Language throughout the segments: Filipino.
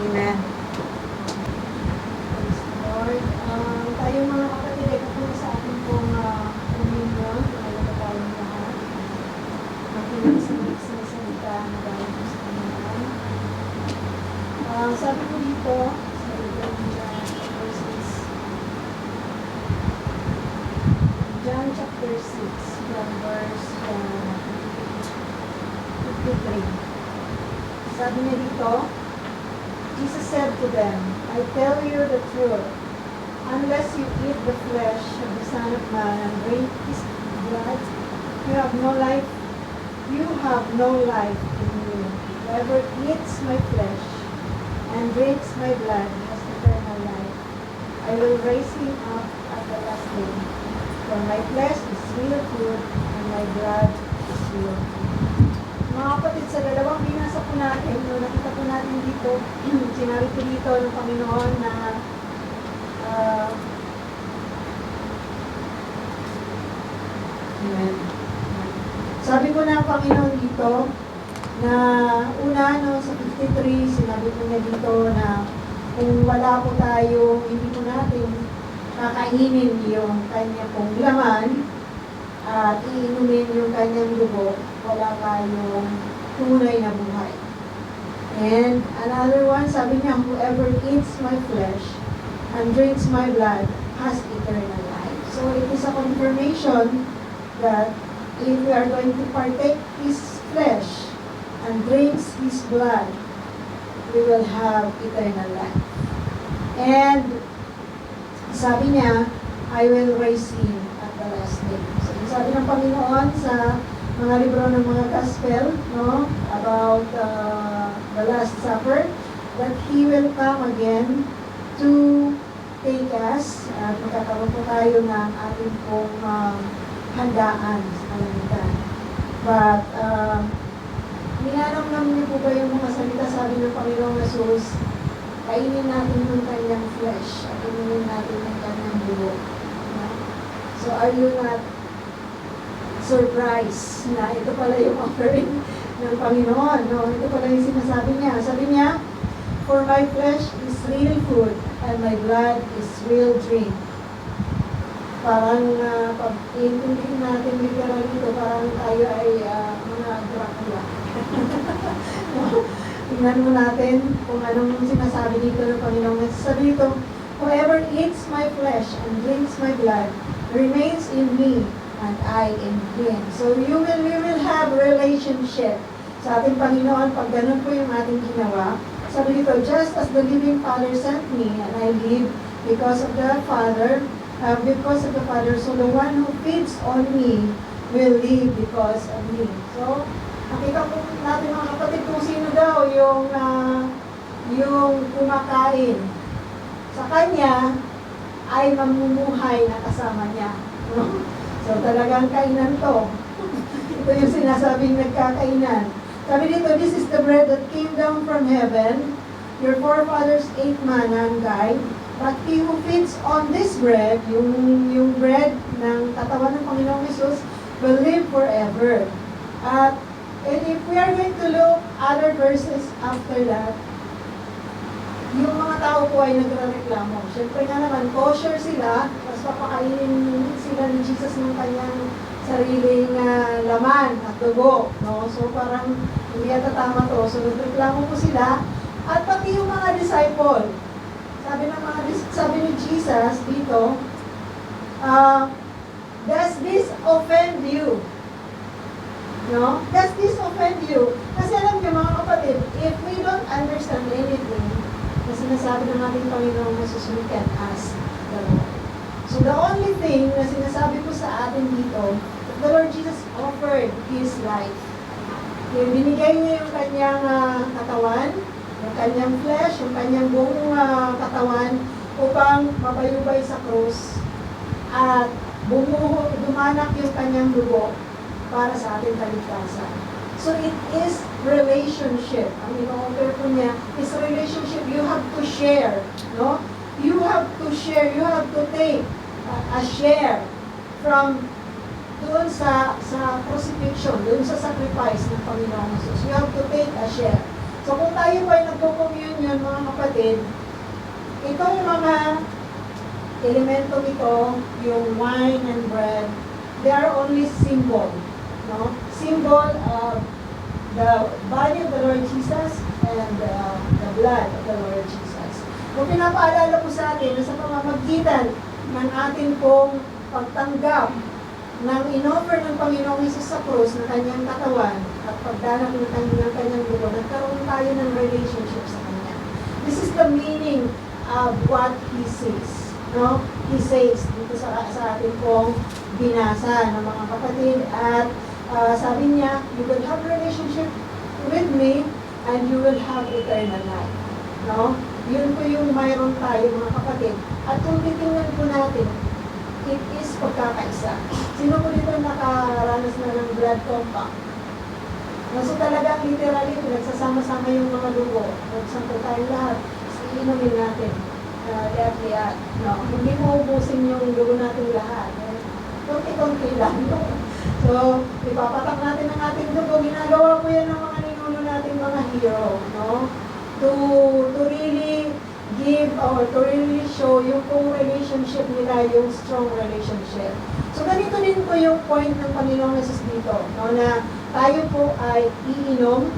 Amen. Praise the Lord. Tayong mga kapatid ay kapunta sa ating pong communion. Talaga tayong lahat. Makinig sa mga salita na galing po sa Panginoon. Sabi ko dito, sa John chapter 6, from verse 53. Sabi niya dito, Jesus said to them, I tell you the truth, unless you eat the flesh of the Son of Man and drink his blood, you have no life. You have no life in you. Whoever eats my flesh and drinks my blood has eternal life. I will raise him up at the last day. For my flesh is real food and my blood is real food. Mga kapatid, sa dalawang binasa po natin, no, nakita po natin dito, sinabi po dito ng Panginoon na Amen. sabi po ng Panginoon dito na una, no, sa 53, sinabi po niya dito na kung wala po tayo, hindi po natin kakainin yung kanya pong laman at iinumin yung kanyang dugo, wala tayong tunay na buhay. And another one, sabi niya, whoever eats my flesh and drinks my blood has eternal life. So it is a confirmation that if we are going to partake his flesh and drinks his blood, we will have eternal life. And sabi niya, I will raise him at the last day. So sabi ng Panginoon sa mga libro ng mga gospel, no, about the Last Supper, that He will come again to take us, at magkakaroon po tayo ng ating pong handaan sa kalangitan. But, ninanamnam niyo po ba yung mga salita, sabi ng Panginoong Jesus, kainin natin yung kanyang flesh, at inumin natin yung kanyang dugo. No? So, are you not surprise na ito pala yung offering ng Panginoon, no? Ito pala yung sinasabi niya. Sabi niya, for my flesh is real food and my blood is real drink. Parang pag iintindihin natin literal dito, parang tayo ay mga Dracula. Tingnan mo natin kung anong sinasabi dito ng Panginoon. Sabi dito, whoever eats my flesh and drinks my blood remains in me and I in Him. So we will have relationship sa ating Panginoon pag ganun po yung ating ginawa. Sabi dito, just as the living Father sent me and I live because of the Father, so the one who feeds on me will live because of me. So, nakita po natin mga kapatid kung sino daw yung kumakain. Sa Kanya ay mamumuhay na kasama niya. No? So talagang kainan to. Ito yung sinasabing nagkakainan. Sabi dito, this is the bread that came down from heaven. Your forefathers ate manna and died. But he who feeds on this bread, yung bread ng katawan ng Panginoong Jesus, will live forever. And if we are going to look other verses after that, yung mga tao po ay nagre-reklamo. Siyempre nga naman, kosher sila, mas papakainin sila ni Jesus ng kanyang sariling laman at dugo. No? So parang hindi yata tama to. So nagreklamo po sila. At pati yung mga disciple, sabi ni Jesus dito, does this offend you? No? Does this offend you? Kasi alam niyo mga kapatid, if we don't understand anything, na sinasabi ng ating Panginoong Jesus, we can ask the Lord. So the only thing na sinasabi ko sa atin dito, that the Lord Jesus offered His life. Binigay niya yung kanyang katawan, yung kanyang flesh, yung kanyang buong katawan, upang mabayubay sa krus at dumanak yung kanyang dugo para sa ating kaligtasan. So it is relationship. Ang ino-offer po niya is relationship. You have to share, no? You have to share. You have to take a share from doon sa crucifixion, doon sa sacrifice ng Panginoong Jesus. You have to take a share. So kung tayo ba ay nagko-communion, mga kapatid, kapatid, itong mga elemento ito, yung wine and bread, they are only symbol, no? Symbol of the body of the Lord Jesus and the blood of the Lord Jesus. Kung pinapaalala po sa atin na sa pamamagitan ng atin pong pagtanggap ng inoffer ng Panginoong Hesus sa krus na kanyang katawan at pagdanak ng kanyang dugo, nagkaroon tayo ng relationship sa kanya. This is the meaning of what He says. No? He says dito sa atin pong binasa ng mga kapatid at sabi niya, you will have relationship with me and you will have eternal life. No? Yun po yung mayroon tayo mga kapatid. At kung titingnan po natin, it is pagkakaisa. Sino po dito nakaranas na ng blood compact? So talagang literally, nagsasama-sama yung mga dugo. Nagsampo tayong lahat. So, iinumin natin. Liat-liat. No? Hindi mo ubusin yung dugo natin lahat. Konti-konti lang. So, ipapatak natin ang ating dugo. Ginagawa po yan ng mga ninuno nating mga hero. No? To really give or to really show yung kung relationship nila, yung strong relationship. So, ganito din po yung point ng Panginoong Hesus dito, no, na tayo po ay iinom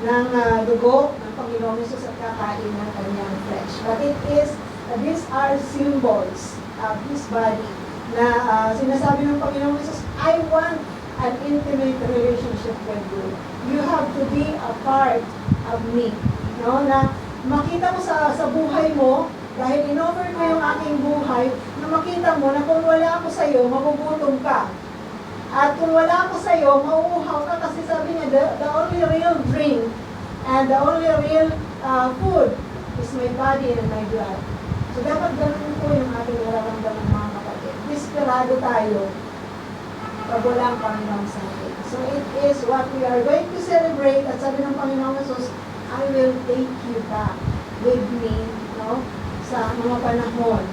ng dugo ng Panginoong Hesus at kakain ng kanyang flesh. But these are symbols of His body na sinasabi ng Panginoong Hesus, I want an intimate relationship with you. You have to be a part of me. No, na makita mo sa buhay mo, dahil in-offer ko yung aking buhay, na makita mo na kung wala ako sa iyo, magugutom ka. At kung wala ako sa iyo, mauuhaw ka kasi sabi niya, the only real drink and the only real food is my body and my blood. So dapat ganun po yung ating nararamdaman mga kapatid. Desperado tayo pag wala ang Panginoon sa atin. So it is what we are going to celebrate at sabi ng Panginoong Jesus, I will take you back with me, no? Sa mga panahon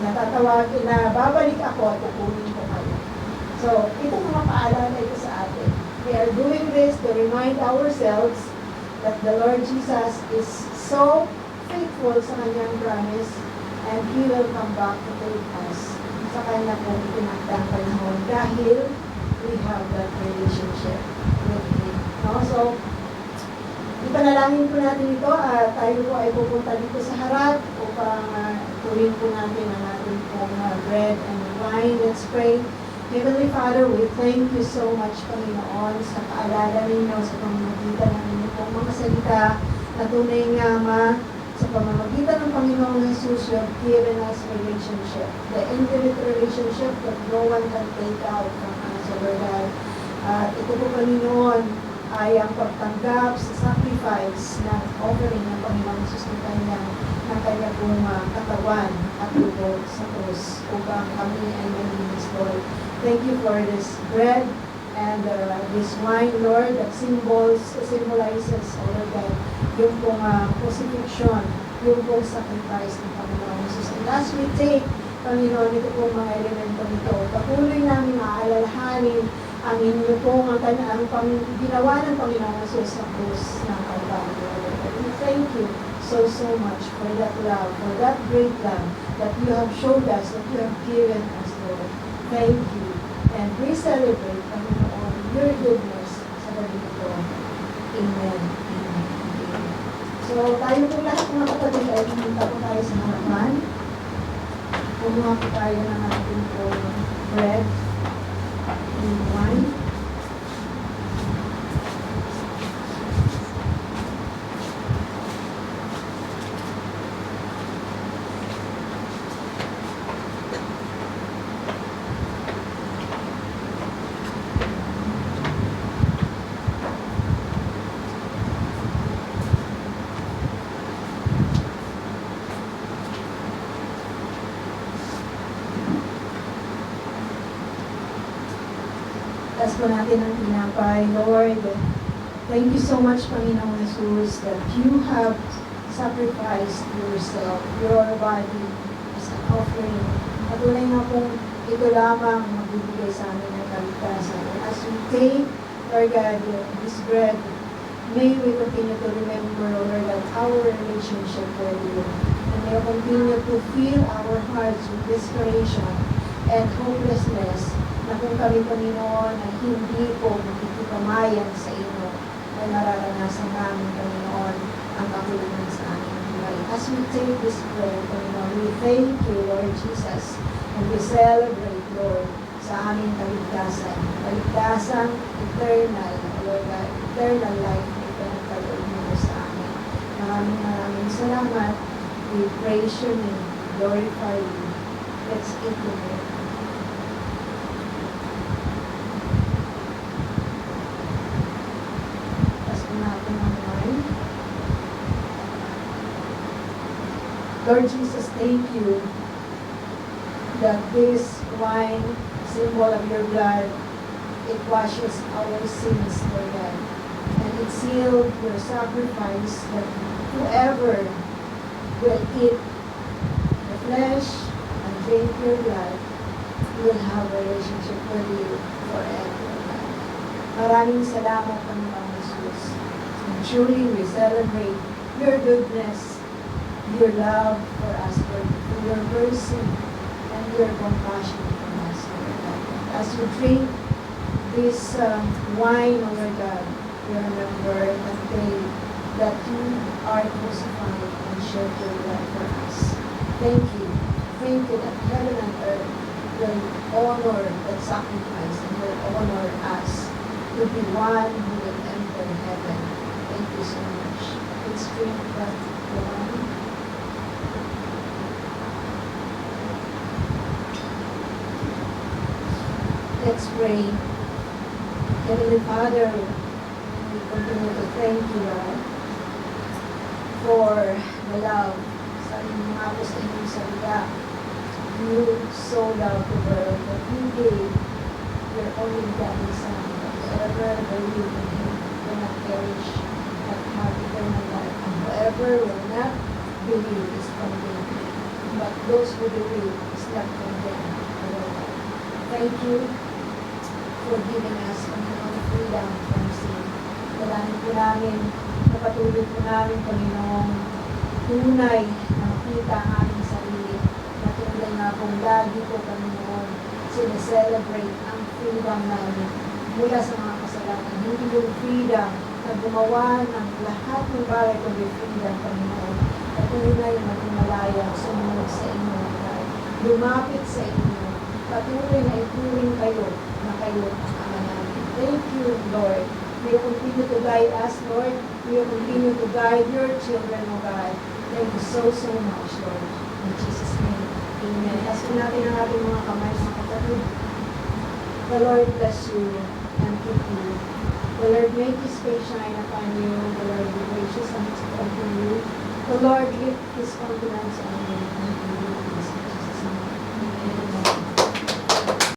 na tatawagin na babalik ako at kukunin ko kayo. So, ito mga paalala ito sa atin. We are doing this to remind ourselves that the Lord Jesus is so faithful sa kanyang promise and He will come back to take us sa kanya pong itinakdang panahon dahil we have that relationship with Him. No? So, ipanalangin po natin ito at tayo po ay pupunta dito sa harap upang tuwin po natin ang ating pong bread and wine. Let's pray. Heavenly Father, we thank you so much, Panginoon, sa paalala ninyo sa pamamagitan ng inyong pong mga salita na tunay nga, Ama, sa pamamagitan ng Panginoong Jesus, you have given us relationship. The intimate relationship that no one can take out from us, O Lord God. At ito po, Panginoon, ay ang pagtanggap sa sacrifice ng offering ng Panginoong Jesus ng kanya pong katawan at dugo sa krus upang kami ay malinis, Lord. Thank you for this bread and this wine, Lord, that symbolizes, Lord God, yung pong crucifixion, yung pong sacrifice ng Panginoong Jesus. And as we take, Panginoon, ito pong mga elemento nito, patuloy namin aalalahanin ang inyo pong ang ginawa ng Panginoong Jesus sa krus ng Kalbaryo. We thank you so much for that love, for that great love that you have showed us, that you have given us, Lord. Thank you. And we celebrate, Panginoon, your goodness sa gabi ito. Amen. Amen. Amen. So, tayo po lahat mga kapatid ay pumunta po tayo sa harapan. Kumuha po tayo ng ating pong bread and wine. Taas po natin ang tinapay, Lord. Thank you so much, Panginoong Jesus, that you have sacrificed yourself, your body, as an offering. Patunay nga pong ito lamang magbibigay sa amin ng kaligtasan. As we take, Lord God, this bread May we continue to remember, O Lord, that our relationship with you, and may you continue to fill our hearts with desperation and hopelessness, na kung kami, Panginoon, ay hindi po makikipamayan sa inyo, ay mararanasan namin, Panginoon, ang kakulangan sa aming buhay. As we take this prayer, Panginoon, we thank you, Lord Jesus, and we celebrate, Lord, sa aming kaligtasan. Kaligtasan, eternal, Lord God, eternal life na ipinagkaloob mo sa amin. Maraming salamat. We praise your name, glorify you. Let's eat together. Lord Jesus, thank you that this wine, symbol of your blood, it washes our sins, Lord God. And it sealed your sacrifice that whoever will eat the flesh and drink your blood will have a relationship with you forever, Lord God. Maraming salamat, Panginoon Jesus. And truly we celebrate your goodness, your love for us, Lord, your mercy and your compassion for us, Lord God. As we drink this wine, oh Lord God, we remember that day that you are crucified and shed your blood for us. Thank you. Thank you that heaven and earth will honor that sacrifice and will honor us to be one who will enter heaven. Thank you so much. Let's drink that wine. Let's pray. Heavenly Father, we continue to thank you, Lord, for the love. Sabi mo nga po sa inyong salita, you so loved the world that you gave your only begotten Son, that whoever believe in him will not perish, but have eternal life. And whoever will not believe is condemned, but those who believe is not condemned. Thank you for giving us freedom from sin. Dalangin po namin, napatuloy po namin, Panginoon, tunay na makita ang aming sarili. Natulad na kung lagi po, Panginoon, sineselebrate ang freedom namin mula sa mga kasalanan. Hindi yung freedom na gumawa ng lahat ng bagay kundi freedom, Panginoon. Patunay na tumalaya, sumunod sa inyo, lumapit sa inyo. Patuloy na ituring kayo na kayo ang Ama namin. Thank you, Lord. May you continue to guide us, Lord. May you continue to guide your children, O God. Thank you so much, Lord. In Jesus' name, amen. Ask natin ang ating mga kamay, mga kapatid. The Lord bless you and keep you. The Lord make his face shine upon you. The Lord be gracious and unto you. The Lord lift his countenance on you and give you